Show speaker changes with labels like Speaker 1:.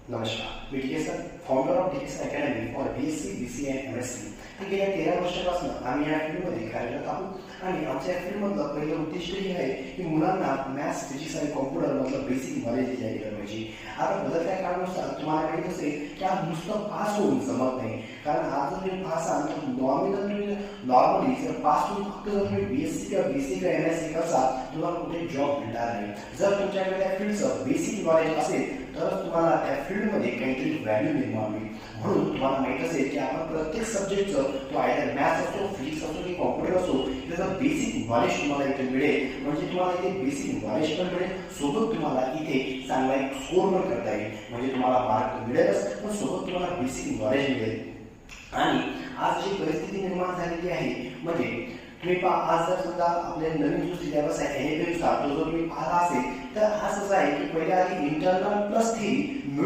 Speaker 1: नमस्कार, मी D sir, founder of D academy for BSc, BCA and MSc. गेल्या 13 वर्षापासून आम्ही या फील्डमध्ये कार्यरत आहोत आणि आमच्या या फील्डमधलं पहिलं उद्दिष्ट हे आहे की मुलांना मॅथ्स, फिजिक्स आणि कॉम्प्युटर मधलं बेसिक नॉलेज दिलं गेलं पाहिजे. आता बदलत्या काळानुसार तुम्हाला माहित असेल की आज नुसतं पास होऊन जमत नाही, कारण आज जर तुम्ही पास आहात तर नॉर्मली जर पास होऊन फक्त जर तुम्ही BSc किंवा BCA किंवा MSc करसाल तुम्हाला कुठे जॉब मिळणार नाही. जर तुमच्याकडे त्या फील्डचं बेसिक नॉलेज असेल तर तुम्हाला त्या फील्डमध्ये काहीतरी व्हॅल्यू निर्माण होईल. म्हणून तुम्हाला माहित असेल की आपण प्रत्येक सब्जेक्टचं तो आयदर मॅथ्स असो, फिजिक्स असो की कॉम्प्युटर असो त्याचं बेसिक नॉलेज तुम्हाला इथे मिळेल. म्हणजे तुम्हाला इथे बेसिक नॉलेज पण मिळेल, सोबत तुम्हाला इथे चांगला एक स्कोर पण करता येईल. म्हणजे तुम्हाला मार्क मिळेलच पण सोबत तुम्हाला बेसिक नॉलेज मिळेल. आणि आज जी परिस्थिती निर्माण झालेली आहे म्हणजे तुम्ही आज जर समजा आपल्या नवीन जो सिलेबस आहे NAP नुसार तो जर तुम्ही पाहिला असेल तर आज असं आहे की पहिले आधी इंटरनल प्लस थेरी